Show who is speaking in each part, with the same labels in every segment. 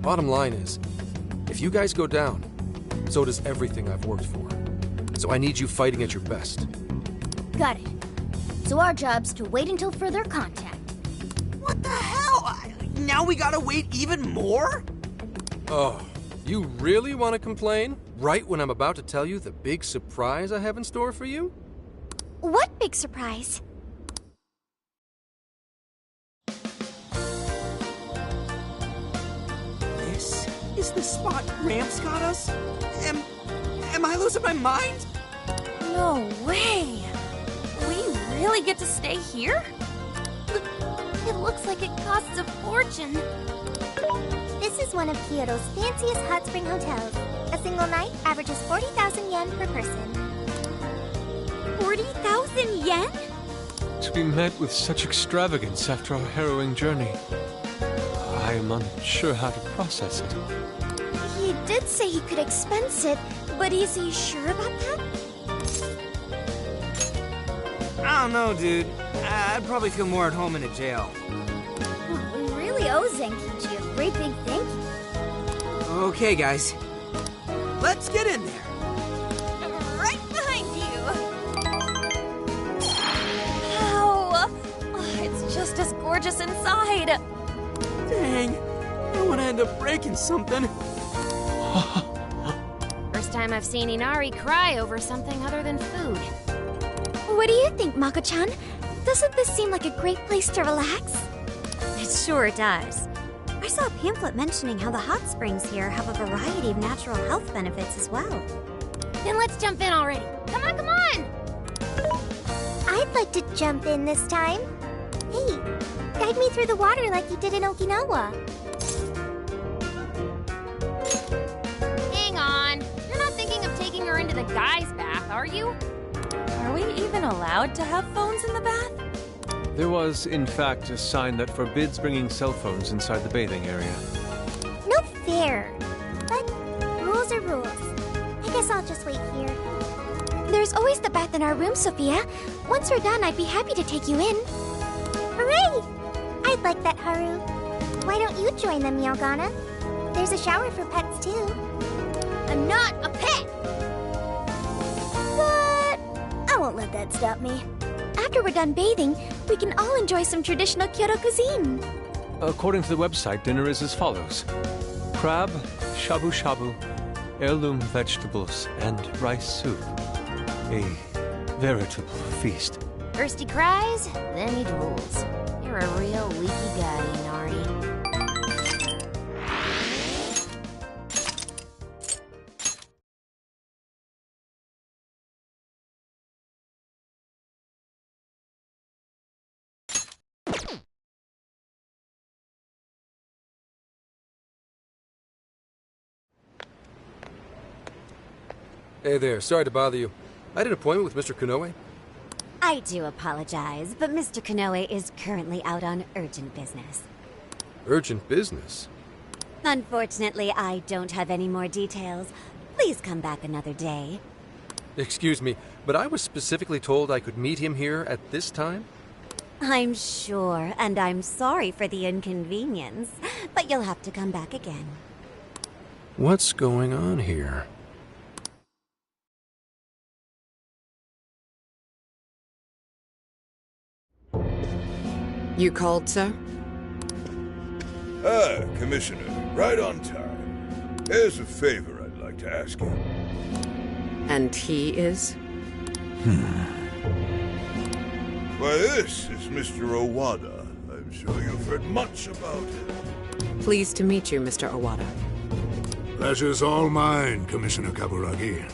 Speaker 1: Bottom line is, if you guys go down, so does everything I've worked for. So I need you fighting at your best.
Speaker 2: Got it. So our job's to wait until further contact.
Speaker 3: What the hell? Now we gotta wait even more?
Speaker 1: Oh, you really want to complain? Right when I'm about to tell you the big surprise I have in store for you?
Speaker 2: What big surprise?
Speaker 3: This is the spot Gramps got us? Am I losing my mind?
Speaker 4: No way! We really get to stay here?
Speaker 2: It looks like it costs a fortune.
Speaker 5: This is one of Kyoto's fanciest hot spring hotels. A single night averages 40,000 yen per person.
Speaker 4: 40,000 yen?
Speaker 6: To be met with such extravagance after our harrowing journey. I am unsure how to process it.
Speaker 2: He did say he could expense it, but is he sure about that?
Speaker 3: I don't know, dude. I'd probably feel more at home in a jail.
Speaker 2: We really owe Zenkichi a great big thank you.
Speaker 3: Okay, guys. Let's get in there.
Speaker 4: Right behind you! Ow! Oh, it's just as gorgeous inside!
Speaker 3: Dang. I don't want to end up breaking something.
Speaker 4: First time I've seen Inari cry over something other than food.
Speaker 2: What do you think, Mako-chan? Doesn't this seem like a great place to relax?
Speaker 5: It sure does. I saw a pamphlet mentioning how the hot springs here have a variety of natural health benefits as well.
Speaker 2: Then let's jump in already. Come on, come on!
Speaker 5: I'd like to jump in this time. Hey, guide me through the water like you did in Okinawa.
Speaker 4: Hang on. You're not thinking of taking her into the guy's bath, are you? Are we even allowed to have phones in the bath?
Speaker 6: There was, in fact, a sign that forbids bringing cell phones inside the bathing area.
Speaker 5: No fair. But rules are rules. I guess I'll just wait here.
Speaker 2: There's always the bath in our room, Sophia. Once we're done, I'd be happy to take you in.
Speaker 5: Hooray! I'd like that, Haru. Why don't you join them, Yogana? There's a shower for pets, too.
Speaker 2: I'm not a pet! But I won't let that stop me. After we're done bathing, we can all enjoy some traditional Kyoto cuisine.
Speaker 6: According to the website, dinner is as follows. Crab, shabu-shabu, heirloom vegetables, and rice soup. A veritable feast.
Speaker 4: First he cries, then he drools. You're a real leaky guy, Inari.
Speaker 1: Hey there, sorry to bother you. I had an appointment with Mr. Konoe.
Speaker 5: I do apologize, but Mr. Konoe is currently out on urgent business.
Speaker 1: Urgent business?
Speaker 5: Unfortunately, I don't have any more details. Please come back another day.
Speaker 1: Excuse me, but I was specifically told I could meet him here at this time?
Speaker 5: I'm sure, and I'm sorry for the inconvenience, but you'll have to come back again.
Speaker 1: What's going on here?
Speaker 7: You called, sir?
Speaker 8: Ah, Commissioner, right on time. There's a favor I'd like to ask you.
Speaker 7: And he is?
Speaker 8: Why, this is Mr. Owada. I'm sure you've heard much about him.
Speaker 7: Pleased to meet you, Mr. Owada.
Speaker 9: Pleasure's all mine, Commissioner Kaburagi.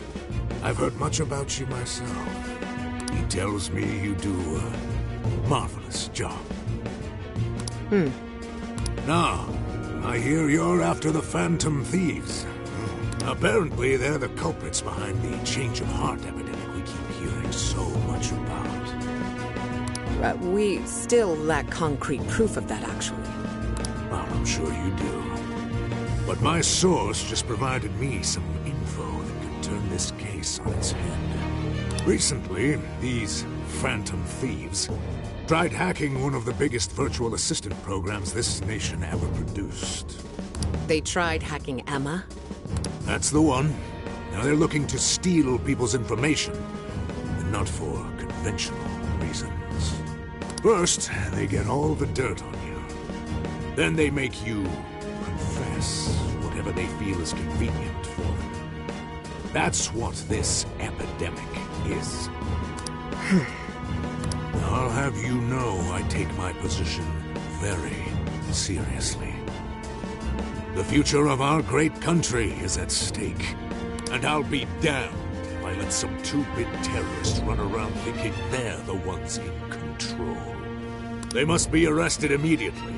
Speaker 9: I've heard much about you myself. He tells me you do a marvelous job. Now, I hear you're after the Phantom Thieves. Apparently, they're the culprits behind the change of heart epidemic we keep hearing so much about.
Speaker 7: We still lack concrete proof of that, actually.
Speaker 9: Well, I'm sure you do. But my source just provided me some info that could turn this case on its head. Recently, these Phantom Thieves tried hacking one of the biggest virtual assistant programs this nation ever produced.
Speaker 7: They tried hacking Emma?
Speaker 9: That's the one. Now they're looking to steal people's information, and not for conventional reasons. First, they get all the dirt on you. Then they make you confess whatever they feel is convenient for them. That's what this epidemic is. I'll have you know I take my position very seriously. The future of our great country is at stake, and I'll be damned if I let some two-bit terrorists run around thinking they're the ones in control. They must be arrested immediately,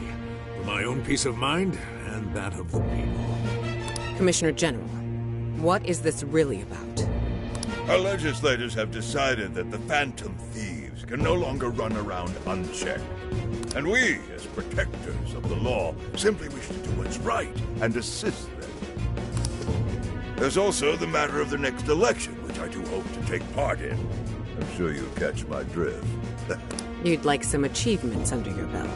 Speaker 9: for my own peace of mind and that of the people.
Speaker 7: Commissioner General, what is this really about?
Speaker 8: Our legislators have decided that the Phantom Thieves can no longer run around unchecked. And we, as protectors of the law, simply wish to do what's right and assist them. There's also the matter of the next election, which I do hope to take part in. I'm sure you catch my drift.
Speaker 7: You'd like some achievements under your belt.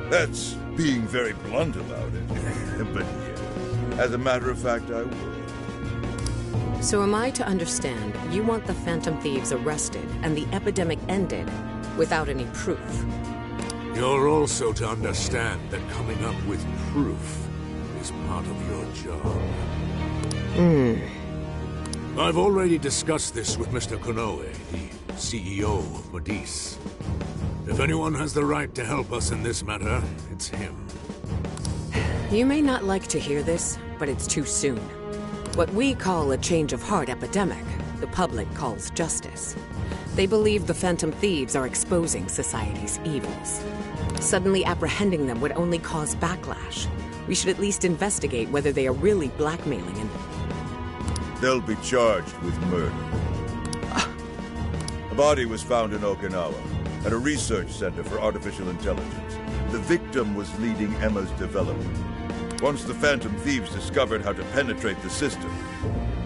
Speaker 8: That's being very blunt about it. But yeah, as a matter of fact, I would.
Speaker 7: So am I to understand you want the Phantom Thieves arrested and the epidemic ended without any proof?
Speaker 9: You're also to understand that coming up with proof is part of your job. I've already discussed this with Mr. Konoe, the CEO of Modis. If anyone has the right to help us in this matter, it's him.
Speaker 7: You may not like to hear this, but it's too soon. What we call a change of heart epidemic, the public calls justice. They believe the Phantom Thieves are exposing society's evils. Suddenly apprehending them would only cause backlash. We should at least investigate whether they are really blackmailing and...
Speaker 8: They'll be charged with murder. A body was found in Okinawa, at a research center for artificial intelligence. The victim was leading Emma's development. Once the Phantom Thieves discovered how to penetrate the system,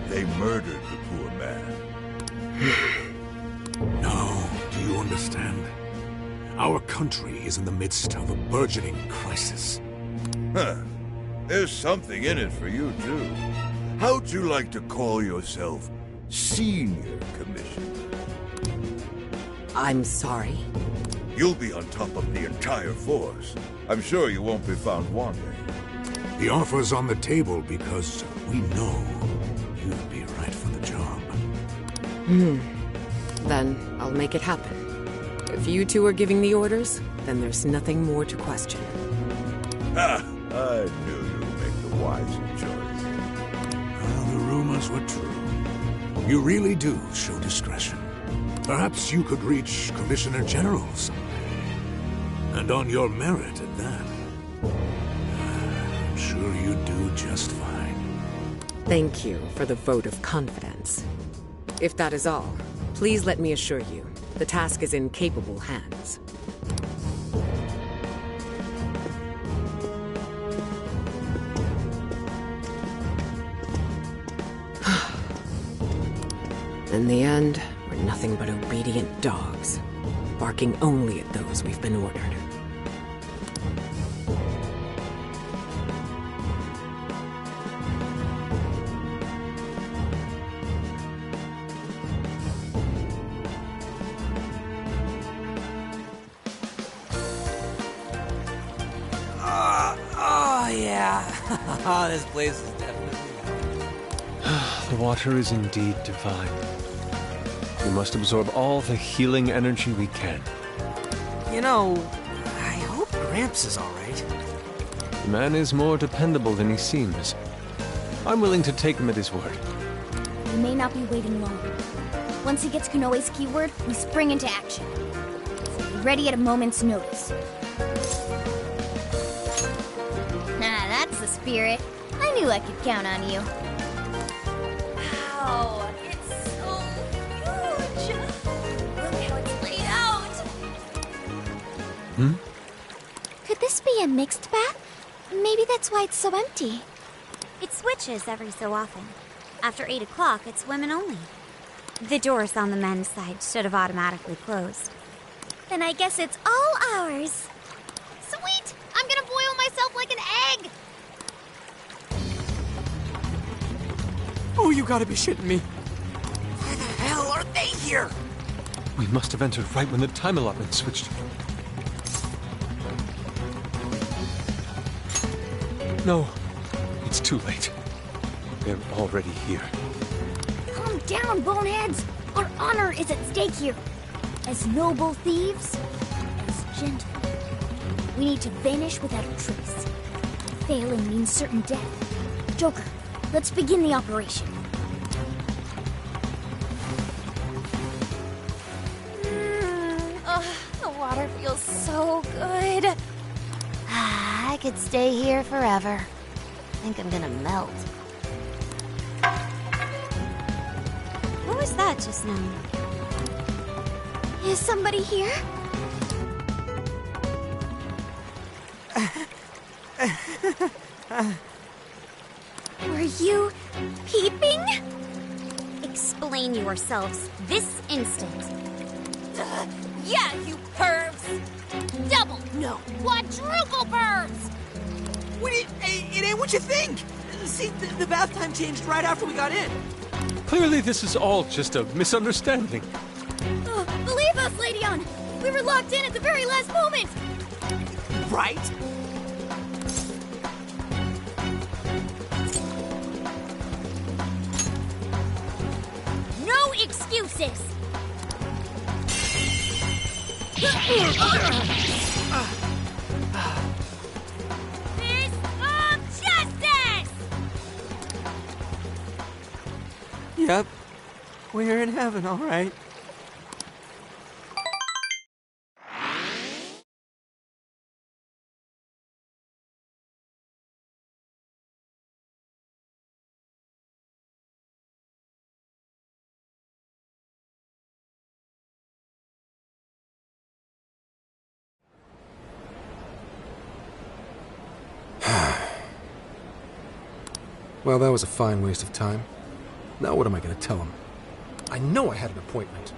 Speaker 8: they murdered the poor man.
Speaker 9: No, do you understand? Our country is in the midst of a burgeoning crisis.
Speaker 8: Huh. There's something in it for you, too. How'd you like to call yourself Senior Commissioner?
Speaker 7: I'm sorry?
Speaker 8: You'll be on top of the entire force. I'm sure you won't be found wanting.
Speaker 9: The offer's on the table because we know you'd be right for the job.
Speaker 7: Then I'll make it happen. If you two are giving the orders, then there's nothing more to question.
Speaker 8: Ah, I knew you'd make the wise choice.
Speaker 9: Well, the rumors were true. You really do show discretion. Perhaps you could reach Commissioner General someday. And on your merit at that. I'm sure you do just fine.
Speaker 7: Thank you for the vote of confidence. If that is all, please let me assure you, the task is in capable hands. In the end, we're nothing but obedient dogs, barking only at those we've been ordered.
Speaker 3: Oh, this place is definitely
Speaker 6: The water is indeed divine. We must absorb all the healing energy we can.
Speaker 3: You know, I hope Gramps is alright.
Speaker 6: The man is more dependable than he seems. I'm willing to take him at his word.
Speaker 2: We may not be waiting long. Once he gets Konoe's keyword, we spring into action. So be ready at a moment's notice. That's the spirit. I knew I could count on you.
Speaker 4: Wow, it's so huge! Look how it's laid out!
Speaker 2: Could this be a mixed bath? Maybe that's why it's so empty.
Speaker 5: It switches every so often. After 8 o'clock, it's women only. The doors on the men's side should have automatically closed.
Speaker 2: Then I guess it's all ours.
Speaker 4: Sweet! I'm gonna boil myself like an egg!
Speaker 3: you gotta be shitting me. Why the hell are they here?
Speaker 6: We must have entered right when the time allotment switched. No, it's too late. They're already here.
Speaker 2: Calm down, boneheads. Our honor is at stake here. As noble thieves, as gentle. We need to vanish without a trace. Failing means certain death. Joker, let's begin the operation.
Speaker 4: The water feels so good. I could stay here forever. I think I'm gonna melt.
Speaker 5: What was that just now?
Speaker 2: Is somebody here? Were you peeping?
Speaker 5: Explain yourselves this instant.
Speaker 4: Yeah, you pervs! Double, no, quadruple pervs!
Speaker 3: It ain't what you think. See, the bath time changed right after we got in.
Speaker 6: Clearly, this is all just a misunderstanding.
Speaker 2: Believe us, Lady On. We were locked in at the very last moment.
Speaker 3: Right?
Speaker 2: No excuses.
Speaker 4: Fist of justice!
Speaker 3: Yep. We're in heaven, all right.
Speaker 1: Well, that was a fine waste of time. Now what am I going to tell him? I know I had an appointment.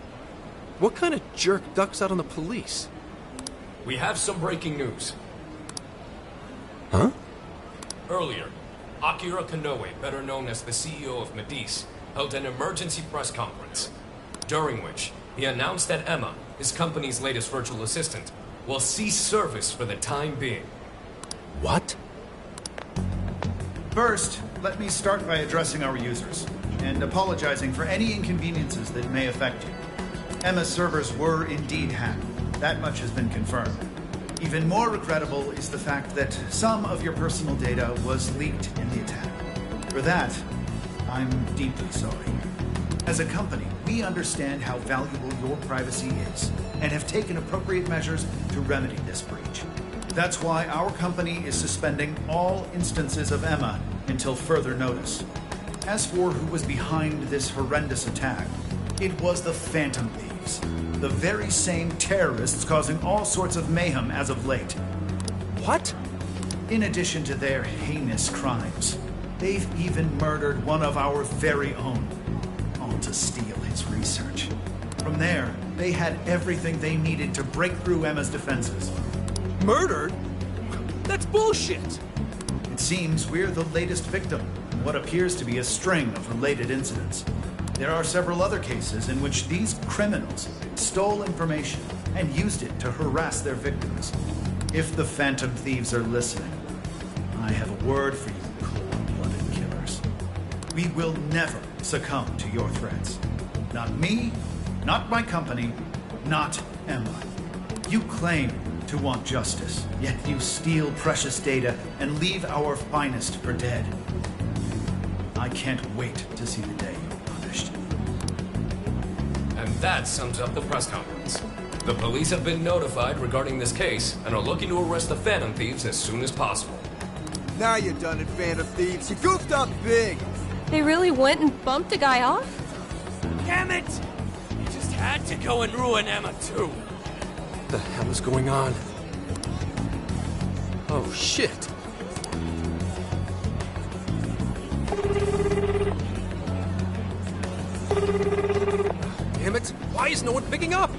Speaker 1: What kind of jerk ducks out on the police?
Speaker 10: We have some breaking news.
Speaker 1: Huh?
Speaker 10: Earlier, Akira Konoe, better known as the CEO of Medice, held an emergency press conference, during which he announced that Emma, his company's latest virtual assistant, will cease service for the time being.
Speaker 1: What?
Speaker 11: First, let me start by addressing our users and apologizing for any inconveniences that may affect you. Emma's servers were indeed hacked. That much has been confirmed. Even more regrettable is the fact that some of your personal data was leaked in the attack. For that, I'm deeply sorry. As a company, we understand how valuable your privacy is and have taken appropriate measures to remedy this breach. That's why our company is suspending all instances of Emma until further notice. As for who was behind this horrendous attack, it was the Phantom Thieves, the very same terrorists causing all sorts of mayhem as of late.
Speaker 1: What?
Speaker 11: In addition to their heinous crimes, they've even murdered one of our very own, all to steal his research. From there, they had everything they needed to break through Emma's defenses.
Speaker 1: Murdered? That's bullshit!
Speaker 11: It seems we're the latest victim in what appears to be a string of related incidents. There are several other cases in which these criminals stole information and used it to harass their victims. If the Phantom Thieves are listening, I have a word for you, cold-blooded killers. We will never succumb to your threats. Not me, not my company, not Emma. You claim to want justice, yet you steal precious data and leave our finest for dead. I can't wait to see the day you're punished.
Speaker 10: And that sums up the press conference. The police have been notified regarding this case and are looking to arrest the Phantom Thieves as soon as possible.
Speaker 12: Now you're done it, Phantom Thieves. You goofed up big.
Speaker 4: They really went and bumped a guy off?
Speaker 10: Damn it! You just had to go and ruin Emma, too.
Speaker 1: What the hell is going on? Oh, shit. Damn it! Why is no one picking up?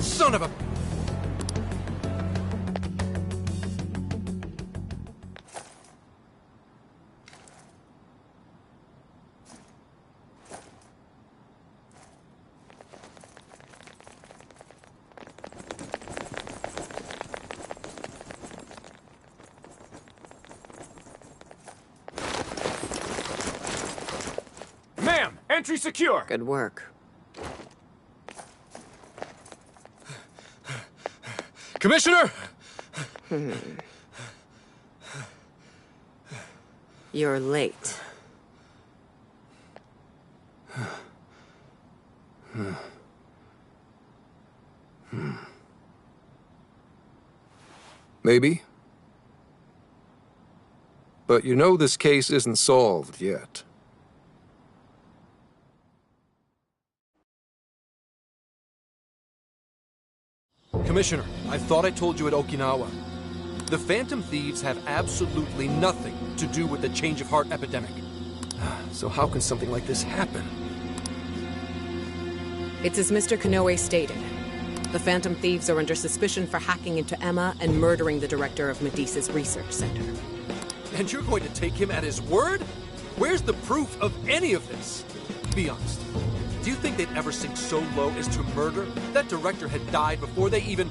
Speaker 1: Son of a...
Speaker 13: Entry secure.
Speaker 7: Good work.
Speaker 1: Commissioner!
Speaker 7: You're late.
Speaker 1: Maybe. But you know this case isn't solved yet. Commissioner, I thought I told you at Okinawa. The Phantom Thieves have absolutely nothing to do with the change of heart epidemic. So how can something like this happen?
Speaker 7: It's as Mr. Kanoe stated. The Phantom Thieves are under suspicion for hacking into Emma and murdering the director of Medea's research center.
Speaker 1: And you're going to take him at his word? Where's the proof of any of this? Be honest. Do you think they'd ever sink so low as to murder? That director had died before they even...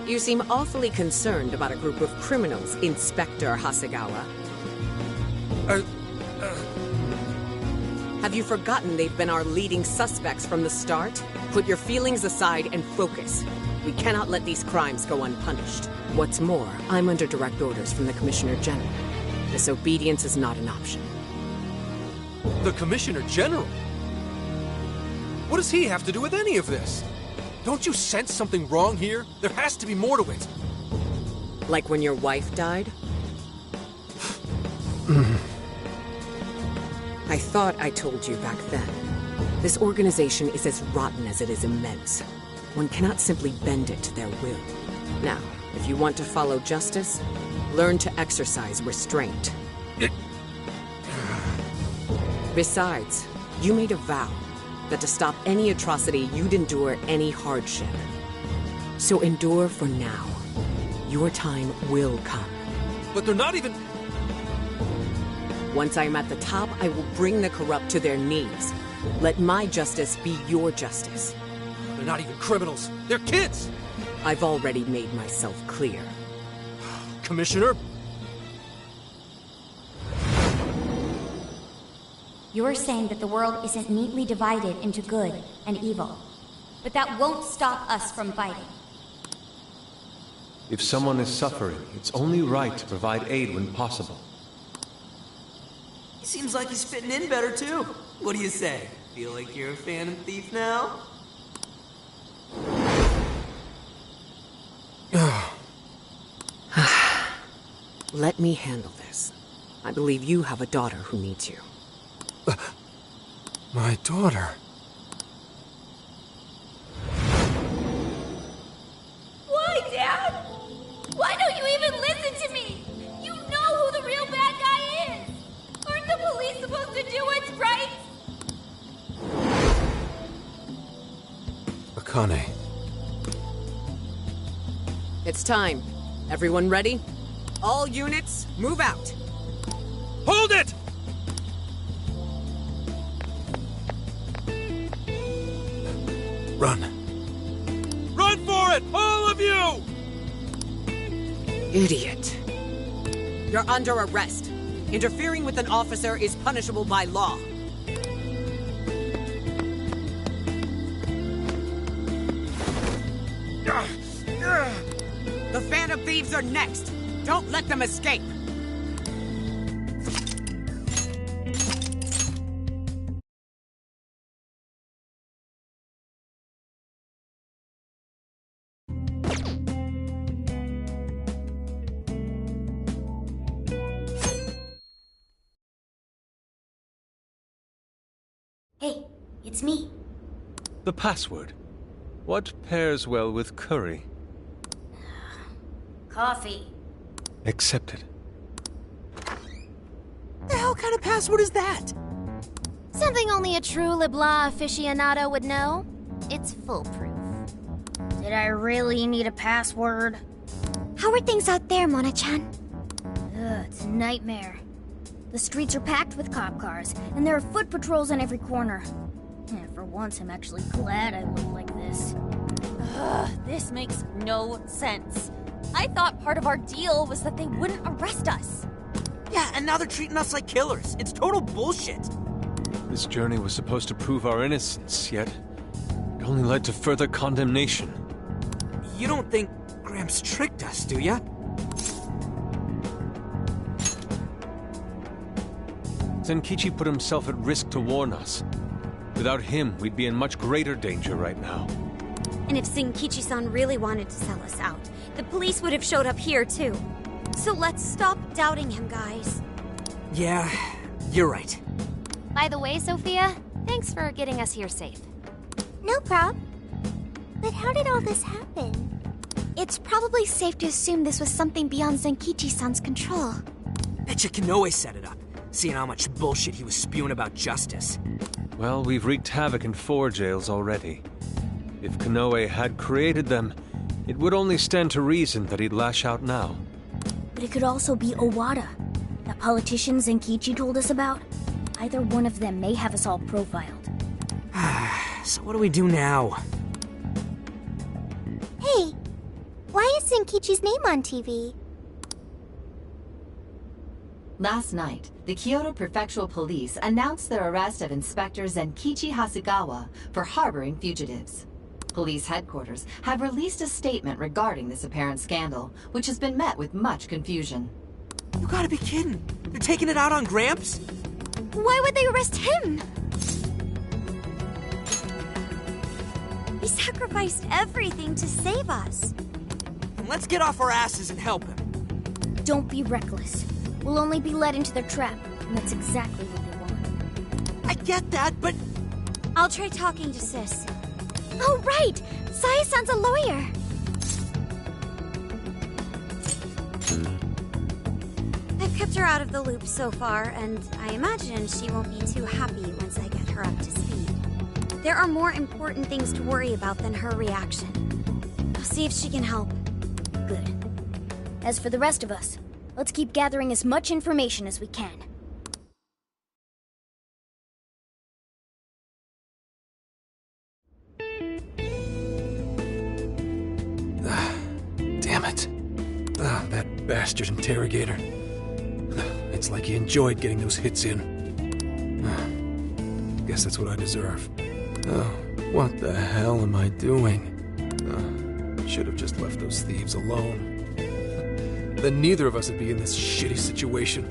Speaker 7: You seem awfully concerned about a group of criminals, Inspector Hasegawa. Have you forgotten they've been our leading suspects from the start? Put your feelings aside and focus. We cannot let these crimes go unpunished. What's more, I'm under direct orders from the Commissioner General. Disobedience is not an option.
Speaker 1: The Commissioner General? What does he have to do with any of this? Don't you sense something wrong here? There has to be more to it.
Speaker 7: Like when your wife died? I thought I told you back then. This organization is as rotten as it is immense. One cannot simply bend it to their will. Now, if you want to follow justice, learn to exercise restraint. Besides, you made a vow that to stop any atrocity, you'd endure any hardship. So endure for now. Your time will come.
Speaker 1: But they're not even...
Speaker 7: Once I am at the top, I will bring the corrupt to their knees. Let my justice be your justice.
Speaker 1: They're not even criminals. They're kids!
Speaker 7: I've already made myself clear.
Speaker 1: Commissioner?
Speaker 2: You're saying that the world isn't neatly divided into good and evil. But that won't stop us from fighting.
Speaker 6: If someone is suffering, it's only right to provide aid when possible.
Speaker 3: He seems like he's fitting in better, too. What do you say? Feel like you're a Phantom Thief now?
Speaker 7: Let me handle this. I believe you have a daughter who needs you.
Speaker 1: My daughter?
Speaker 2: Why, Dad? Why don't you even listen to me? You know who the real bad guy is! Aren't the police supposed to do what's right?
Speaker 1: Akane.
Speaker 7: It's time. Everyone ready? All units, move out!
Speaker 1: Hold it! Run. Run for it! All of you!
Speaker 7: Idiot. You're under arrest. Interfering with an officer is punishable by law. The Phantom Thieves are next. Don't let them escape.
Speaker 2: Hey, it's me.
Speaker 6: The password. What pairs well with curry?
Speaker 2: Coffee.
Speaker 6: Accepted.
Speaker 3: The hell kind of password is that?
Speaker 4: Something only a true LeBlanc aficionado would know. It's foolproof.
Speaker 2: Did I really need a password? How are things out there, Mona-chan? It's a nightmare. The streets are packed with cop cars, and there are foot patrols on every corner. For once, I'm actually glad I look like this.
Speaker 4: This makes no sense. I thought part of our deal was that they wouldn't arrest us.
Speaker 3: Yeah, and now they're treating us like killers. It's total bullshit.
Speaker 6: This journey was supposed to prove our innocence, yet it only led to further condemnation.
Speaker 3: You don't think Gramps tricked us, do ya?
Speaker 6: Zenkichi put himself at risk to warn us. Without him, we'd be in much greater danger right now.
Speaker 5: And if Zenkichi-san really wanted to sell us out, the police would have showed up here too. So let's stop doubting him, guys.
Speaker 3: Yeah, you're right.
Speaker 4: By the way, Sophia, thanks for getting us here safe.
Speaker 2: No prob. But how did all this happen? It's probably safe to assume this was something beyond Zenkichi-san's control.
Speaker 3: Betcha Kanoe set it up, seeing how much bullshit he was spewing about justice.
Speaker 6: Well, we've wreaked havoc in 4 jails already. If Kanoe had created them, it would only stand to reason that he'd lash out now.
Speaker 2: But it could also be Owada, that politician Zenkichi told us about. Either one of them may have us all profiled.
Speaker 3: So what do we do now?
Speaker 2: Hey, why is Zenkichi's name on TV?
Speaker 13: Last night, the Kyoto Prefectural Police announced their arrest of Inspector Zenkichi Hasegawa for harboring fugitives. Police headquarters have released a statement regarding this apparent scandal, which has been met with much confusion.
Speaker 3: You gotta be kidding. They're taking it out on Gramps?
Speaker 2: Why would they arrest him?
Speaker 5: He sacrificed everything to save us.
Speaker 3: Let's get off our asses and help him.
Speaker 2: Don't be reckless. We'll only be led into their trap, and that's exactly what they want.
Speaker 3: I get that, but...
Speaker 5: I'll try talking to Sis.
Speaker 2: Oh, right! Saya-san's a lawyer!
Speaker 5: I've kept her out of the loop so far, and I imagine she won't be too happy once I get her up to speed. There are more important things to worry about than her reaction. I'll see if she can help.
Speaker 2: Good. As for the rest of us, let's keep gathering as much information as we can.
Speaker 1: Damn it. That bastard interrogator. It's like he enjoyed getting those hits in. Guess that's what I deserve. Oh, what the hell am I doing? Should have just left those thieves alone. Then neither of us would be in this shitty situation.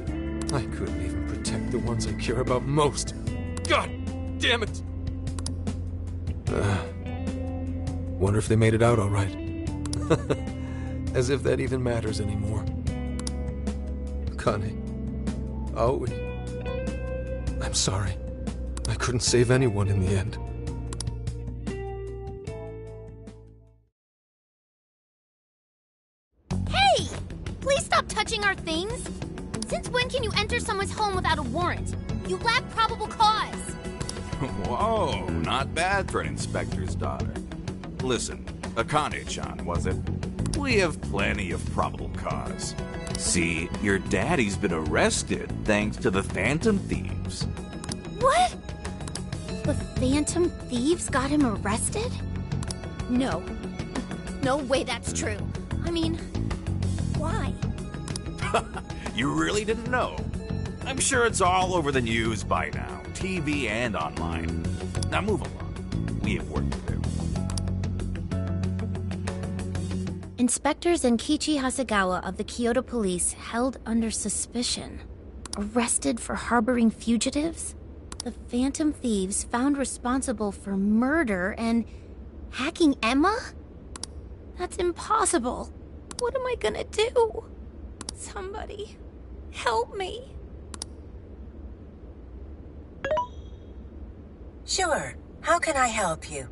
Speaker 1: I couldn't even protect the ones I care about most. God damn it! Wonder if they made it out all right. As if that even matters anymore. Kane. Aoi. I'm sorry. I couldn't save anyone in the end.
Speaker 4: Hey! Please stop touching our things! Since when can you enter someone's home without a warrant? You lack probable cause!
Speaker 14: Whoa, not bad for an inspector's daughter. Listen, Akane-chan, was it? We have plenty of probable cause. See, your daddy's been arrested thanks to the Phantom Thieves.
Speaker 2: What? The Phantom Thieves got him arrested? No. No way that's true. I mean, why?
Speaker 14: You really didn't know? I'm sure it's all over the news by now, TV and online. Now move along. We have work to do.
Speaker 2: Inspector Zenkichi Hasegawa of the Kyoto Police held under suspicion. Arrested for harboring fugitives? The Phantom Thieves found responsible for murder and hacking Emma? That's impossible. What am I gonna do? Somebody, help me.
Speaker 15: Sure. How can I help you?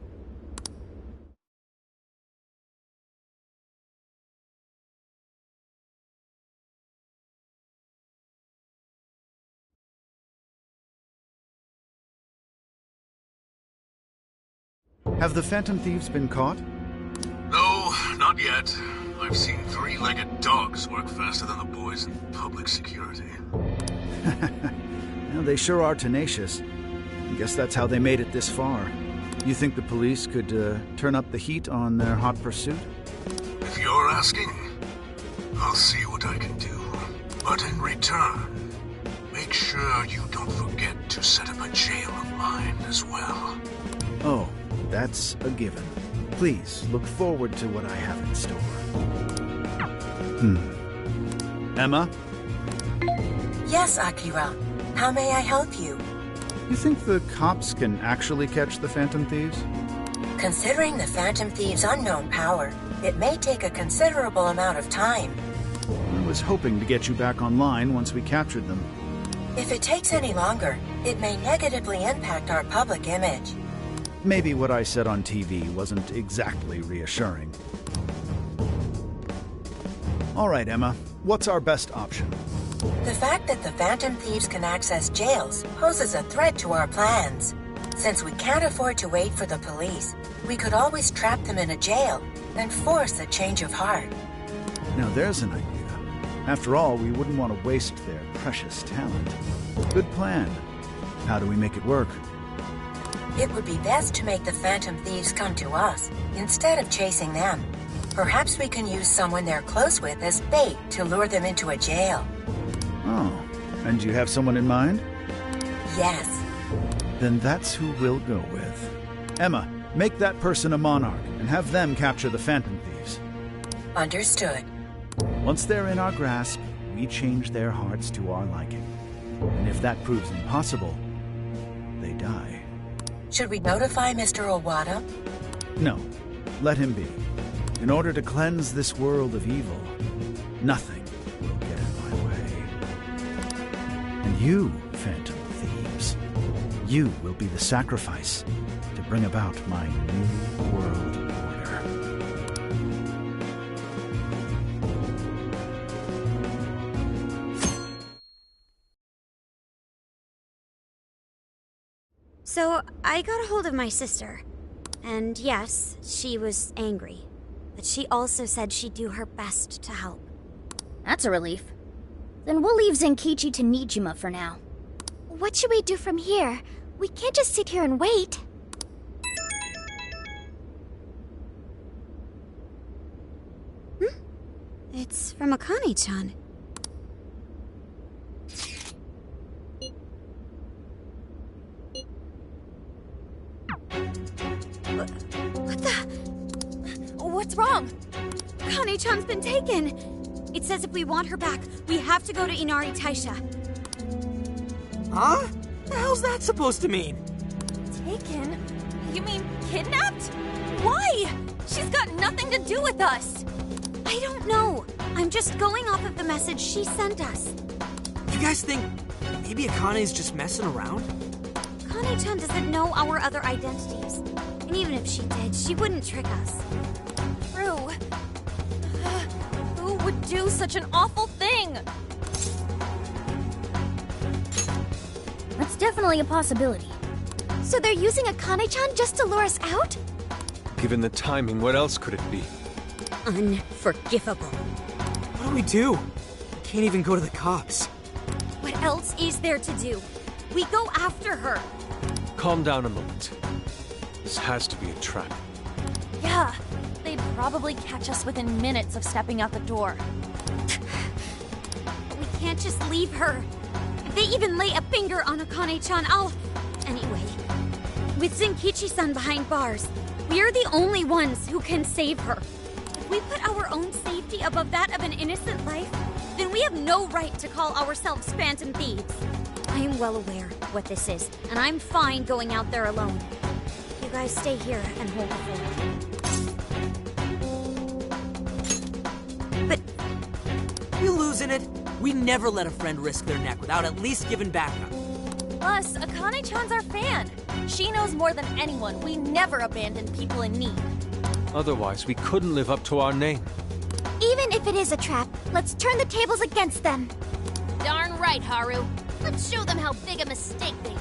Speaker 11: Have the Phantom Thieves been caught?
Speaker 9: No, not yet. I've seen three-legged dogs work faster than the boys in public security.
Speaker 11: Well, they sure are tenacious. I guess that's how they made it this far. You think the police could turn up the heat on their hot pursuit?
Speaker 9: If you're asking, I'll see what I can do. But in return, make sure you don't forget to set up a jail of mine as well.
Speaker 11: Oh, that's a given. Please look forward to what I have in store. Emma?
Speaker 15: Yes, Akira. How may I help you?
Speaker 11: You think the cops can actually catch the Phantom Thieves?
Speaker 15: Considering the Phantom Thieves' unknown power, it may take a considerable amount of time.
Speaker 11: I was hoping to get you back online once we captured them.
Speaker 15: If it takes any longer, it may negatively impact our public image.
Speaker 11: Maybe what I said on TV wasn't exactly reassuring. All right, Emma. What's our best option?
Speaker 15: The fact that the Phantom Thieves can access jails poses a threat to our plans. Since we can't afford to wait for the police, we could always trap them in a jail and force a change of heart.
Speaker 11: Now there's an idea. After all, we wouldn't want to waste their precious talent. Good plan. How do we make it work?
Speaker 15: It would be best to make the Phantom Thieves come to us, instead of chasing them. Perhaps we can use someone they're close with as bait to lure them into a jail.
Speaker 11: Oh, and you have someone in mind?
Speaker 15: Yes.
Speaker 11: Then that's who we'll go with. Emma, make that person a monarch and have them capture the Phantom Thieves.
Speaker 15: Understood.
Speaker 11: Once they're in our grasp, we change their hearts to our liking. And if that proves impossible, they die.
Speaker 15: Should we notify Mr. Owada?
Speaker 11: No, let him be. In order to cleanse this world of evil, nothing will get in my way. And you, Phantom Thieves, you will be the sacrifice to bring about my new world order.
Speaker 5: So, I got a hold of my sister. And yes, she was angry. But she also said she'd do her best to help.
Speaker 2: That's a relief. Then we'll leave Zenkichi to Nijima for now.
Speaker 16: What should we do from here? We can't just sit here and wait.
Speaker 5: It's from Akane-chan. What the?
Speaker 16: What's wrong?
Speaker 5: Akane-chan's been taken. It says if we want her back, we have to go to Inari Taisha.
Speaker 3: Huh? The hell's that supposed to mean?
Speaker 16: Taken? You mean kidnapped? Why? She's got nothing to do with us.
Speaker 5: I don't know. I'm just going off of the message she sent us.
Speaker 3: You guys think maybe Akane's just messing around?
Speaker 5: Akane-chan doesn't know our other identities. And even if she did, she wouldn't trick us.
Speaker 16: True. Who would do such an awful thing?
Speaker 2: That's definitely a possibility.
Speaker 16: So they're using Akane-chan just to lure us out?
Speaker 6: Given the timing, what else could it be?
Speaker 5: Unforgivable.
Speaker 3: What do we do? We can't even go to the cops.
Speaker 5: What else is there to do? We go after her.
Speaker 6: Calm down a moment. This has to be a trap.
Speaker 16: Yeah, they'd probably catch us within minutes of stepping out the door.
Speaker 5: We can't just leave her. If they even lay a finger on Akane-chan, I'll... Anyway, with Zenkichi-san behind bars, we're the only ones who can save her. If we put our own safety above that of an innocent life, then we have no right to call ourselves Phantom Thieves. I am well aware what this is, and I'm fine going out there alone. You guys stay here and hold the fort. But...
Speaker 3: You losing it? We never let a friend risk their neck without at least giving backup.
Speaker 16: Plus, Akane-chan's our fan. She knows more than anyone. We never abandon people in need.
Speaker 6: Otherwise, we couldn't live up to our name.
Speaker 16: Even if it is a trap, let's turn the tables against them. Darn right, Haru. Let's show them how big a mistake they